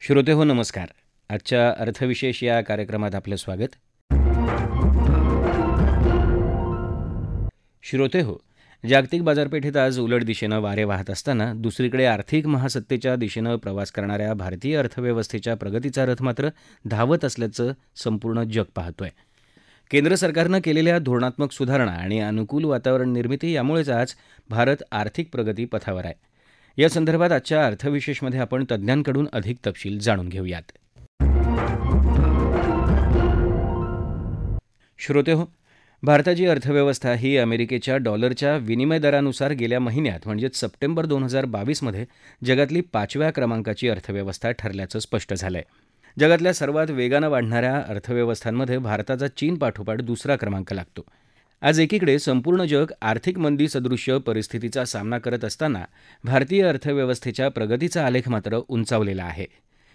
श्रोते हो नमस्कार. आजच्या अर्थविशेष या कार्यक्रमात आपलं स्वागत. श्रोते हो, जागतिक बाजारपेठेत आज उलट दिशेनं वारे वाहत असताना दुसरीकडे आर्थिक महासत्तेच्या दिशेनं प्रवास करणाऱ्या भारतीय अर्थव्यवस्थेच्या प्रगतीचा रथ मात्र धावत असल्याचं संपूर्ण जग पाहतोय. केंद्र सरकारनं केलेल्या धोरणात्मक सुधारणा आणि अनुकूल वातावरण निर्मिती यामुळेच आज भारत आर्थिक प्रगती पथावर आहे. या संदर्भात आजच्या अर्थविशेषमध्ये आपण तज्ज्ञांकडून अधिक तपशील जाणून घेऊयात. श्रोते हो, भारताची अर्थव्यवस्था ही अमेरिकेच्या डॉलरच्या विनिमय दरानुसार गेल्या महिन्यात म्हणजेच सप्टेंबर 2022मध्ये जगातली 5व्या क्रमांकाची अर्थव्यवस्था ठरल्याचं स्पष्ट झालंय. जगातल्या सर्वात वेगानं वाढणाऱ्या अर्थव्यवस्थांमध्ये भारताचा चीन पाठोपाठ दुसरा क्रमांक लागतो. आज एकीकडे संपूर्ण जग आर्थिक मंदी सदृश्य परिस्थितीचा सामना करत असताना भारतीय अर्थव्यवस्थेच्या प्रगतीचा आलेख मात्र उंचावलेला आहे.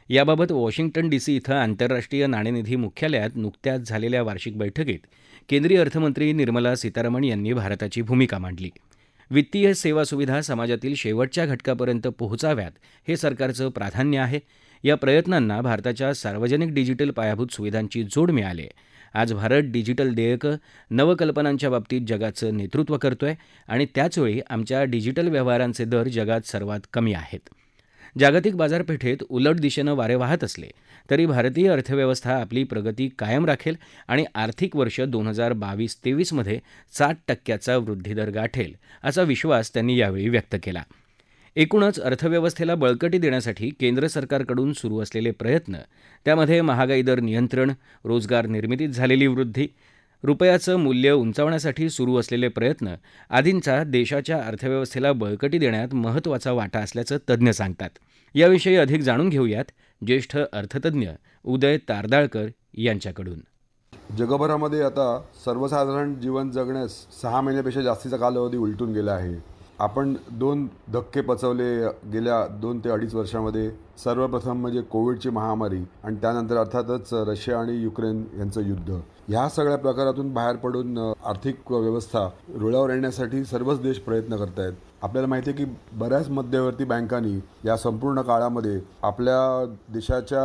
याबाबत वॉशिंग्टन डीसी इथं आंतरराष्ट्रीय नाणेनिधी मुख्यालयात नुकत्याच झालेल्या वार्षिक बैठकीत केंद्रीय अर्थमंत्री निर्मला सीतारामन यांनी भारताची भूमिका मांडली. वित्तीय सेवा सुविधा समाजातील शेवटच्या घटकापर्यंत पोहोचाव्यात हे सरकारचं प्राधान्य आहे. या प्रयत्नांना भारताच्या सार्वजनिक डिजिटल पायाभूत सुविधांची जोड मिळाली. आज भारत डिजिटल देयकं, नवकल्पनांच्या बाबतीत जगाचं नेतृत्व करतोय आणि त्याचवेळी आमच्या डिजिटल व्यवहारांचे दर जगात सर्वात कमी आहेत. जागतिक बाजारपेठेत उलट दिशेनं वारे वाहत असले तरी भारतीय अर्थव्यवस्था आपली प्रगती कायम राखेल आणि आर्थिक वर्ष 2022-23मध्ये 60% वृद्धिदर गाठेल असा विश्वास त्यांनी यावेळी व्यक्त केला. एकूणच अर्थव्यवस्थेला बळकटी देण्यासाठी केंद्र सरकारकडून सुरू असलेले प्रयत्न, त्यामध्ये महागाई दर नियंत्रण, रोजगार निर्मितीत झालेली वृद्धी, रुपयाचं मूल्य उंचावण्यासाठी सुरू असलेले प्रयत्न आदींचा देशाच्या अर्थव्यवस्थेला बळकटी देण्यात महत्त्वाचा वाटा असल्याचं तज्ज्ञ सांगतात. याविषयी अधिक जाणून घेऊयात ज्येष्ठ अर्थतज्ज्ञ उदय तारदाळकर यांच्याकडून. जगभरामध्ये आता सर्वसाधारण जीवन जगण्यास 6 महिन्यापेक्षा जास्तीचा कालावधी उलटून गेला आहे. आपण 2 धक्के पचवले गेल्या 2 ते 2.5 वर्षामध्ये. सर्वप्रथम म्हणजे कोविडची महामारी आणि त्यानंतर अर्थातच रशिया आणि युक्रेन यांचं युद्ध. ह्या सगळ्या प्रकारातून बाहेर पडून आर्थिक व्यवस्था रुळावर येण्यासाठी सर्वच देश प्रयत्न करत आहेत. आपल्याला माहिती आहे की बऱ्याच मध्यवर्ती बँकांनी या संपूर्ण काळामध्ये आपल्या देशाच्या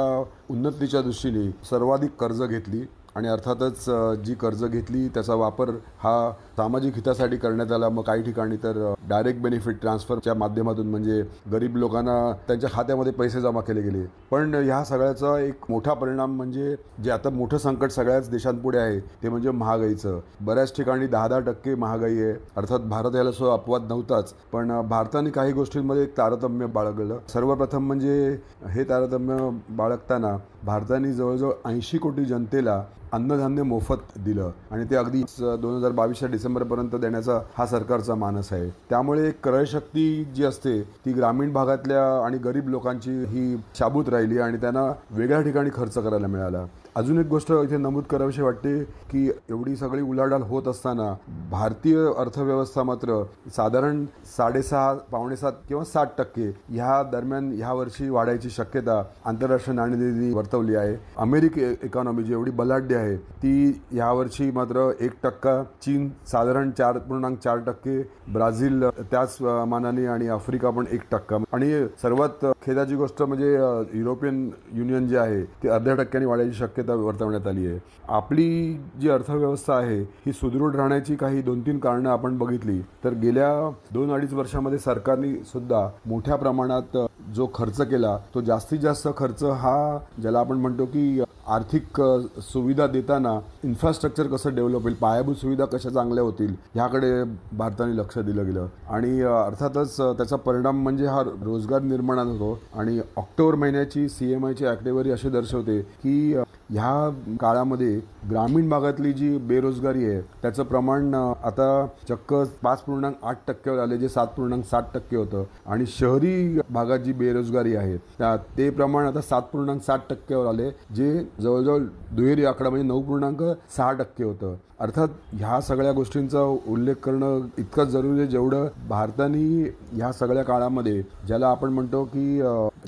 उन्नतीच्या दृष्टीने सर्वाधिक कर्ज घेतली आणि अर्थातच जी कर्ज घेतली त्याचा वापर हा सामाजिक हितासाठी करण्यात आला. मग काही ठिकाणी तर डायरेक्ट बेनिफिट ट्रान्सफरच्या माध्यमातून म्हणजे गरीब लोकांना त्यांच्या खात्यामध्ये पैसे जमा केले गेले. पण ह्या सगळ्याचा एक मोठा परिणाम म्हणजे जे आता मोठं संकट सगळ्याच देशांपुढे आहे ते म्हणजे महागाईचं. बऱ्याच ठिकाणी 10% महागाई आहे. अर्थात भारत याला सो अपवाद नव्हताच, पण भारताने काही गोष्टींमध्ये एक तारतम्य बाळगलं. सर्वप्रथम म्हणजे हे तारतम्य बाळगताना भारताने जवळजवळ 80 कोटी जनतेला अन्नधान्य मोफत दिलं आणि ते अगदी 2022च्या डिसेंबरपर्यंत देण्याचा हा सरकारचा मानस आहे. त्यामुळे क्रयशक्ती जी असते ती ग्रामीण भागातल्या आणि गरीब लोकांची ही शाबूत राहिली आणि त्यांना वेगळ्या ठिकाणी खर्च करायला मिळाला. अजून एक गोष्ट इथे नमूद करावीशी वाटते की एवढी सगळी उलाढाल होत असताना भारतीय अर्थव्यवस्था मात्र साधारण 6.5, पावणे 7 किंवा 60% ह्या दरम्यान ह्या वर्षी वाढायची शक्यता आंतरराष्ट्रीय नाणेनिधी वर्तवली आहे. अमेरिकी इकॉनॉमी जी एवढी बलाढ्य आहे ती यावर्षी मात्र 1%, चीन साधारण 4.4%, ब्राझील त्याच मानाने आणि आफ्रिका पण 1%. आणि सर्वात खेदाची गोष्ट म्हणजे युरोपियन युनियन जे आहे ते 0.5% वाढायची शक्यता वर्तवण्यात आली आहे. आपली जी अर्थव्यवस्था आहे ही सुदृढ राहण्याची काही 2-3 कारणं आपण बघितली तर गेल्या 2-2.5 वर्षामध्ये सरकारने सुद्धा मोठ्या प्रमाणात जो खर्च केला तो जास्तीत जास्त खर्च हा ज्याला आपण म्हणतो की आर्थिक सुविधा देताना इन्फ्रास्ट्रक्चर कसं डेव्हलप होईल, पायाभूत सुविधा कशा चांगल्या होतील ह्याकडे भारताने लक्ष दिलं गेलं. आणि अर्थातच त्याचा परिणाम म्हणजे हा रोजगार निर्माण होतो. आणि ऑक्टोबर महिन्याची CMIची आकडेवारी अशी दर्शवते की ह्या काळामध्ये ग्रामीण भागातली जी बेरोजगारी आहे त्याचं प्रमाण आता चक्क 5.8% आले, जे 7.7% होतं. आणि शहरी भागात जी बेरोजगारी आहे ते प्रमाण आता 7.7%वर आले, जे जवळजवळ दुहेरी आकडा म्हणजे 9.6% होतं. अर्थात ह्या सगळ्या गोष्टींचा उल्लेख करणं इतकंच जरुरी आहे जेवढं भारताने ह्या सगळ्या काळामध्ये, ज्याला आपण म्हणतो की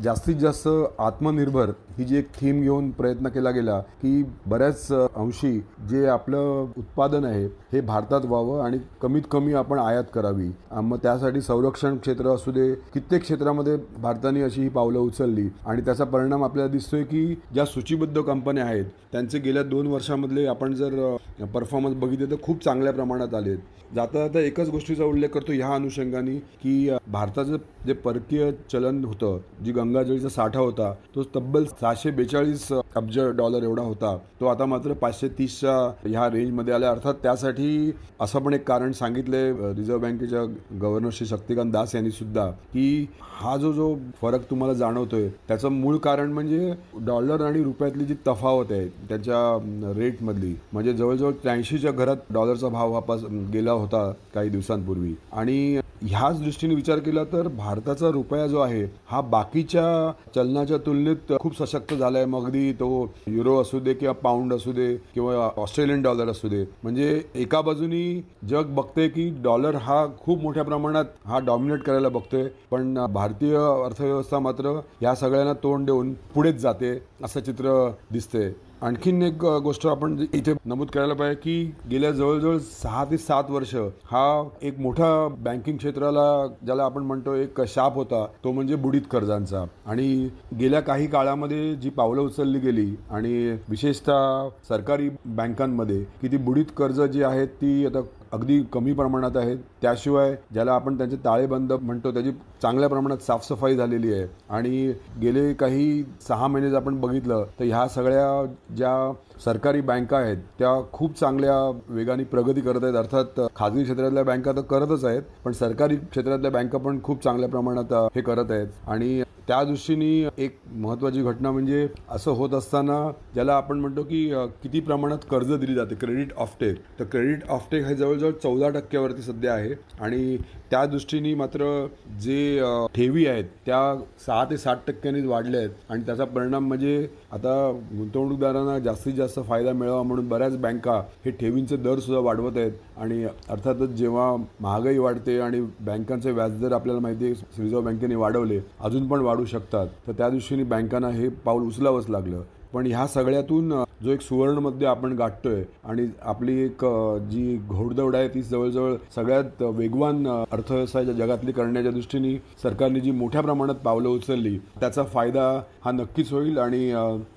जास्तीत जास्त आत्मनिर्भर ही जी एक थीम घेऊन प्रयत्न केला गेला की बऱ्याच अंशी जे आपलं उत्पादन आहे हे भारतात व्हावं आणि कमीत कमी आपण आयात करावी. मग त्यासाठी संरक्षण क्षेत्र असू दे, कित्येक क्षेत्रामध्ये भारताने अशी ही पावलं उचलली आणि त्याचा परिणाम आपल्याला दिसतोय की ज्या सूचीबद्ध कंपन्या आहेत त्यांचे गेल्या 2 वर्षामधले आपण जर परफॉर्मन्स बघितले तर खूप चांगल्या प्रमाणात आलेत. जाता जाता एकच गोष्टीचा उल्लेख करतो ह्या अनुषंगाने की भारताचं जे परकीय चलन होतं, जी गंगाजळीचा साठा होता, तो तब्बल $642 अब्ज एवढा होता. तो आता मात्र 530च्या ह्या रेंजमध्ये आला. अर्थात त्यासाठी असं पण एक कारण सांगितलंय रिझर्व्ह बँकेच्या गव्हर्नर श्री शक्तिकांत दास यांनी सुद्धा की हा जो फरक तुम्हाला जाणवतोय त्याचं मूळ कारण म्हणजे डॉलर आणि रुपयातली जी तफावत आहे त्याच्या रेटमधली. म्हणजे जवळजवळ 83च्या घरात डॉलरचा भाव वापस गेला होता काही दिवसांपूर्वी. आणि ह्याच दृष्टीने विचार केला तर भारताचा रुपया जो आहे हा बाकीच्या चलनाच्या तुलनेत खूप सशक्त झाला आहे. मग अगदी तो युरो असू दे किंवा पाऊंड असू दे किंवा ऑस्ट्रेलियन डॉलर असू दे. म्हणजे एका बाजूनी जग बघते की डॉलर हा खूप मोठ्या प्रमाणात हा डॉमिनेट करायला बघतोय, पण भारतीय अर्थव्यवस्था मात्र या सगळ्यांना तोंड देऊन पुढेच जाते असं चित्र दिसतंय. आणखीन एक गोष्ट आपण इथे नमूद करायला पाहिजे की गेल्या जवळजवळ 6 ते 7 वर्ष हा एक मोठा बँकिंग क्षेत्राला, ज्याला आपण म्हणतो एक शाप होता, तो म्हणजे बुडीत कर्जांचा. आणि गेल्या काही काळामध्ये जी पावलं उचलली गेली आणि विशेषतः सरकारी बँकांमध्ये की ती बुडीत कर्ज जी आहेत ती आता अगदी कमी प्रमाणात आहेत. त्याशिवाय ज्याला आपण त्यांचे ताळेबंद म्हणतो त्याची चांगल्या प्रमाणात साफसफाई झालेली आहे. आणि गेले काही 6 महिने आपण बघितलं तर ह्या सगळ्या ज्या सरकारी बँका आहेत त्या खूप चांगल्या वेगाने प्रगती करत आहेत. अर्थात खाजगी क्षेत्रातल्या बँका तर करतच आहेत, पण सरकारी क्षेत्रातल्या बँका पण खूप चांगल्या प्रमाणात हे करत आहेत. आणि त्या दृष्टीने एक महत्त्वाची घटना म्हणजे असं होत असताना ज्याला आपण म्हणतो की किती प्रमाणात कर्ज दिली जाते, क्रेडिट ऑफटेक. तर क्रेडिट ऑफटेक हे जवळजवळ 14% सध्या आहे. आणि त्या दृष्टीने मात्र जे ठेवी आहेत त्या 6 ते 7% वाढल्या आहेत. आणि त्याचा परिणाम म्हणजे आता गुंतवणूकदारांना जास्तीत जास्त फायदा मिळावा म्हणून बऱ्याच बँका हे ठेवींचे दर सुद्धा वाढवत आहेत. आणि अर्थातच जेव्हा महागाई वाढते आणि बँकांचे व्याजदर आपल्याला माहिती आहे रिझर्व्ह बँकेने वाढवले, अजून पण वाढू शकतात, तर त्या दृष्टीने बँकांना हे पाऊल उचलावंच लागलं. पण ह्या सगळ्यातून जो एक सुवर्णमध्य आपण गाठतोय आणि आपली एक जी घोडदौड आहे ती जवळजवळ सगळ्यात वेगवान अर्थव्यवस्थेच्या जगातली करण्याच्या दृष्टीने सरकारने जी मोठ्या प्रमाणात पावलं उचलली त्याचा फायदा हा नक्कीच होईल. आणि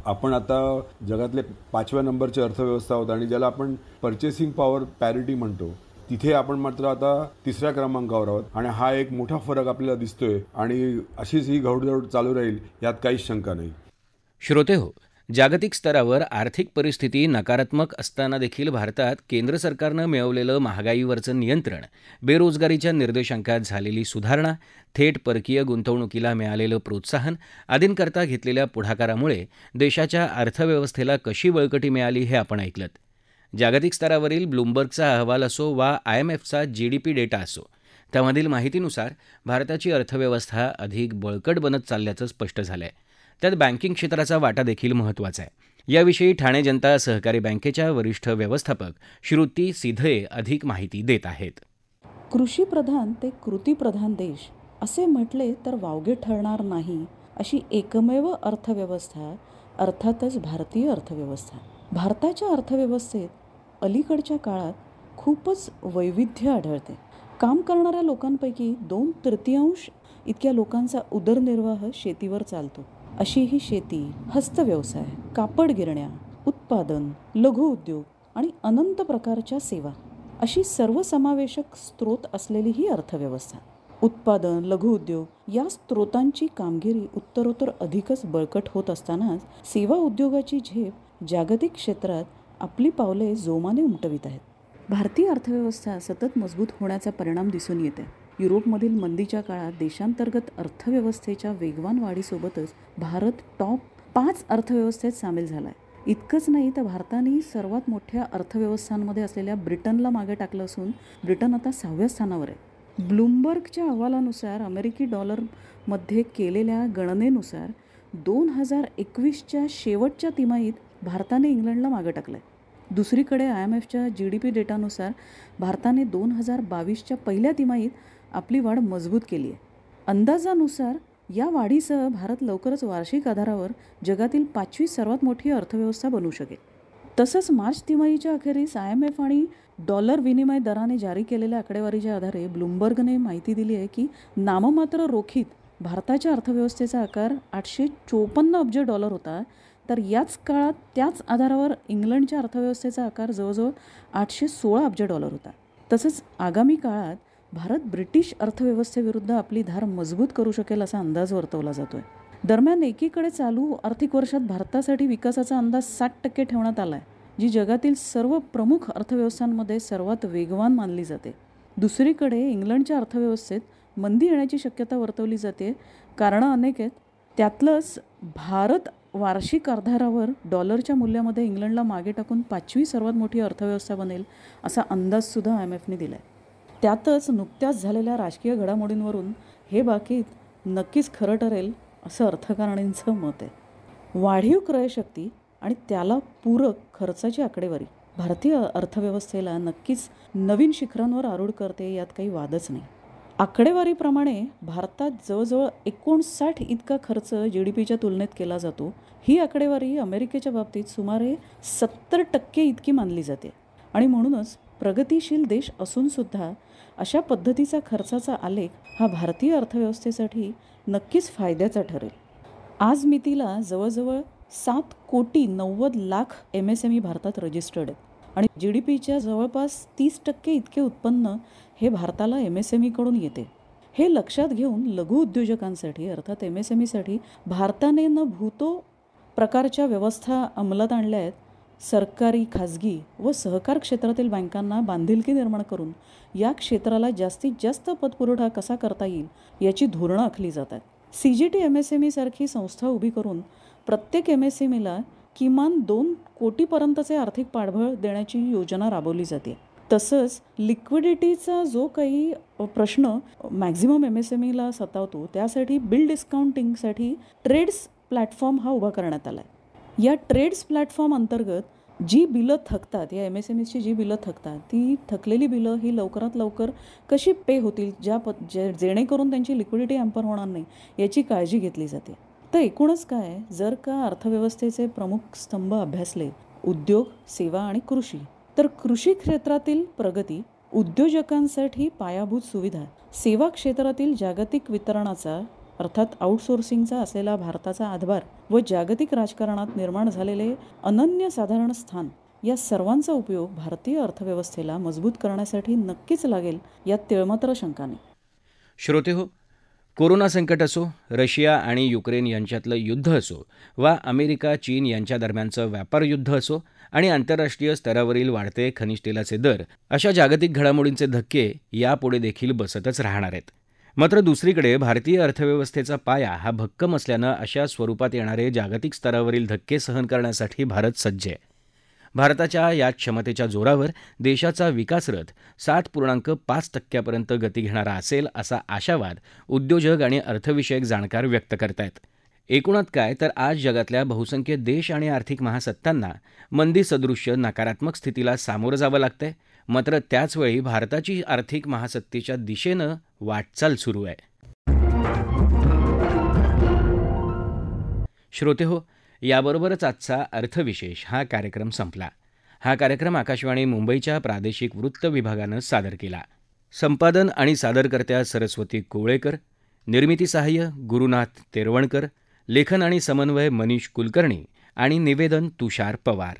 आपण आता जगातले 5व्या नंबरची अर्थव्यवस्था आहोत आणि ज्याला आपण पर्चेसिंग पॉवर पॅरिटी म्हणतो, तिथे आपण मात्र आता 3ऱ्या क्रमांकावर आहोत. आणि हा एक मोठा फरक आपल्याला दिसतोय आणि अशीच ही घोडदौड चालू राहील यात काहीच शंका नाही. श्रोतेहो, जागतिक स्तरावर आर्थिक परिस्थिती नकारात्मक असताना देखील भारतात केंद्र सरकारनं मिळवलेलं महागाईवरचं नियंत्रण, बेरोजगारीच्या निर्देशांकात झालेली सुधारणा, थेट परकीय गुंतवणुकीला मिळालेलं प्रोत्साहन आदींकरता घेतलेल्या पुढाकारामुळे देशाच्या अर्थव्यवस्थेला कशी बळकटी मिळाली हे आपण ऐकलंत. जागतिक स्तरावरील ब्लूमबर्गचा अहवाल असो वा IMFचा GDP डेटा असो, त्यामधील माहितीनुसार भारताची अर्थव्यवस्था अधिक बळकट बनत चालल्याचं स्पष्ट झालंय. त्यात बँकिंग क्षेत्राचा वाटा देखील महत्त्वाचा आहे. याविषयी ठाणे जनता सहकारी बँकेच्या वरिष्ठ व्यवस्थापक श्रुती सिधये अधिक माहिती देत आहेत. कृषीप्रधान ते कृतीप्रधान देश असे म्हटले तर वावगे ठरणार नाही अशी एकमेव अर्थव्यवस्था अर्थातच भारतीय अर्थव्यवस्था. भारताच्या अर्थव्यवस्थेत अलीकडच्या काळात खूपच वैविध्य आढळते. काम करणाऱ्या लोकांपैकी 2/3 इतक्या लोकांचा उदरनिर्वाह शेतीवर चालतो. अशी ही शेती, हस्तव्यवसाय, कापड गिरण्या, उत्पादन, लघुउद्योग आणि अनंत प्रकारच्या सेवा अशी सर्वसमावेशक स्रोत असलेली ही अर्थव्यवस्था. उत्पादन, लघुउद्योग या स्रोतांची कामगिरी उत्तरोत्तर अधिकच बळकट होत असतानाच सेवा उद्योगाची झेप जागतिक क्षेत्रात आपली पावले जोमाने उमटवित आहेत. भारतीय अर्थव्यवस्था सतत मजबूत होण्याचा परिणाम दिसून येत आहे. युरोपमधील मंदीच्या काळात देशांतर्गत अर्थव्यवस्थेच्या वेगवान वाढीसोबतच भारत टॉप 5 अर्थव्यवस्थेत सामील झाला आहे. इतकंच नाही तर भारताने सर्वात मोठ्या अर्थव्यवस्थांमध्ये असलेल्या ब्रिटनला मागे टाकलं असून ब्रिटन आता 6व्या स्थानावर आहे. ब्लूमबर्गच्या अहवालानुसार अमेरिकी डॉलरमध्ये केलेल्या गणनेनुसार 2021च्या शेवटच्या तिमाहीत भारताने इंग्लंडला मागे टाकलं आहे. दुसरीकडे IMFच्या GDP डेटानुसार भारताने 2022च्या पहिल्या तिमाहीत आपली वाढ मजबूत केली आहे. अंदाजानुसार या वाढीसह भारत लवकरच वार्षिक आधारावर जगातील 5वी सर्वात मोठी अर्थव्यवस्था बनू शकेल. तसंच मार्च तिमाहीच्या अखेरीस IMF आणि डॉलर विनिमय दराने जारी केलेल्या आकडेवारीच्या आधारे ब्लूमबर्गने माहिती दिली आहे की नाममात्र रोखीत भारताच्या अर्थव्यवस्थेचा आकार $854 अब्ज होता, तर याच काळात त्याच आधारावर इंग्लंडच्या अर्थव्यवस्थेचा आकार जवळजवळ $816 अब्ज होता. तसंच आगामी काळात भारत ब्रिटिश अर्थव्यवस्थेविरुद्ध आपली धार मजबूत करू शकेल असा अंदाज वर्तवला जातोय. दरम्यान एकीकडे चालू आर्थिक वर्षात भारतासाठी विकासाचा अंदाज 60% ठेवण्यात आला आहे, जी जगातील सर्व प्रमुख अर्थव्यवस्थांमध्ये सर्वात वेगवान मानली जाते. दुसरीकडे इंग्लंडच्या अर्थव्यवस्थेत मंदी येण्याची शक्यता वर्तवली जाते. कारणं अनेक आहेत. त्यातलंच भारत वार्षिक आधारावर डॉलरच्या मूल्यामध्ये इंग्लंडला मागे टाकून 5वी सर्वात मोठी अर्थव्यवस्था बनेल असा अंदाजसुद्धा IMFने दिला आहे. त्यातच नुकत्याच झालेल्या राजकीय घडामोडींवरून हे बाकीत नक्कीच खरं ठरेल असं अर्थकारणींचं मत आहे. वाढीव क्रयशक्ती आणि त्याला पूरक खर्चाची आकडेवारी भारतीय अर्थव्यवस्थेला नक्कीच नवीन शिखरांवर आरूढ करते, यात काही वादच नाही. आकडेवारीप्रमाणे भारतात जवळजवळ 59 इतका खर्च GDPच्या तुलनेत केला जातो. ही आकडेवारी अमेरिकेच्या बाबतीत सुमारे 70% इतकी मानली जाते आणि म्हणूनच प्रगतीशील देश असूनसुद्धा अशा पद्धतीचा खर्चाचा आलेख हा भारतीय अर्थव्यवस्थेसाठी नक्कीच फायद्याचा ठरेल. आज मितीला जवळजवळ 7,90,00,000 MSME भारतात रजिस्टर्ड आहेत आणि GDPच्या जवळपास 30% इतके उत्पन्न हे भारताला MSMEकडून येते. हे लक्षात घेऊन लघु उद्योजकांसाठी अर्थात MSMEसाठी भारताने न भूतो प्रकारच्या व्यवस्था अंमलात आणल्या आहेत. सरकारी, खाजगी व सहकार क्षेत्रातील बँकांना बांधिलकी निर्माण करून या क्षेत्राला जास्तीत जास्त पतपुरवठा कसा करता येईल याची धोरणं आखली जातात. CGT MSME सारखी संस्था उभी करून प्रत्येक MSMEला किमान 2 कोटीपर्यंतचे आर्थिक पाठबळ देण्याची योजना राबवली जाते. तसंच लिक्विडिटीचा जो काही प्रश्न मॅक्झिमम MSMEला सतावतो त्यासाठी बिल डिस्काउंटिंगसाठी ट्रेड्स प्लॅटफॉर्म हा उभा करण्यात आला आहे. या ट्रेड्स प्लॅटफॉर्म अंतर्गत जी बिलं थकतात, या MSMEची जी बिलं थकतात ती थकलेली बिलं ही लवकरात लवकर कशी पे होतील जेणेकरून त्यांची लिक्विडिटी हॅम्पर होणार नाही याची काळजी घेतली जाते. तर एकूणच काय, जर का अर्थव्यवस्थेचे प्रमुख स्तंभ अभ्यासले उद्योग, सेवा आणि कृषी, तर कृषी क्षेत्रातील प्रगती, उद्योजकांसाठी पायाभूत सुविधा, सेवा क्षेत्रातील जागतिक वितरणाचा अर्थात आउटसोर्सिंगचा असलेला भारताचा हातभार व जागतिक राजकारणात निर्माण झालेले अनन्यसाधारण स्थान, या सर्वांचा उपयोग भारतीय अर्थव्यवस्थेला मजबूत करण्यासाठी नक्कीच लागेल, यात तिळमात्र शंका नाही. श्रोतेहो, कोरोना संकट असो, रशिया आणि युक्रेन यांच्यातलं युद्ध असो वा अमेरिका चीन यांच्या दरम्यानचं व्यापार युद्ध असो आणि आंतरराष्ट्रीय स्तरावरील वाढते खनिज तेलाचे दर, अशा जागतिक घडामोडींचे धक्के यापुढे देखील बसतच राहणार आहेत. मात्र दुसरीकडे भारतीय अर्थव्यवस्थेचा पाया हा भक्कम असल्यानं अशा स्वरूपात येणारे जागतिक स्तरावरील धक्के सहन करण्यासाठी भारत सज्ज आहे. भारताच्या या क्षमतेच्या जोरावर देशाचा विकासरथ 7.5% गती घेणारा असेल असा आशावाद उद्योजक आणि अर्थविषयक जाणकार व्यक्त करतायत. एकूणात काय, तर आज जगातल्या बहुसंख्य देश आणि आर्थिक महासत्तांना मंदीसदृश्य नकारात्मक स्थितीला सामोरं जावं लागतंय. मात्र त्याचवेळी भारताची आर्थिक महासत्तेच्या दिशेनं वाटचाल सुरू आहे. श्रोतेहो, याबरोबरच आजचा अर्थविशेष हा कार्यक्रम संपला. हा कार्यक्रम आकाशवाणी मुंबईच्या प्रादेशिक वृत्त विभागानं सादर केला. संपादन आणि सादरकर्त्या सरस्वती कोवळेकर, निर्मिती सहाय्य गुरुनाथ तेरवणकर, लेखन आणि समन्वय मनीष कुलकर्णी आणि निवेदन तुषार पवार.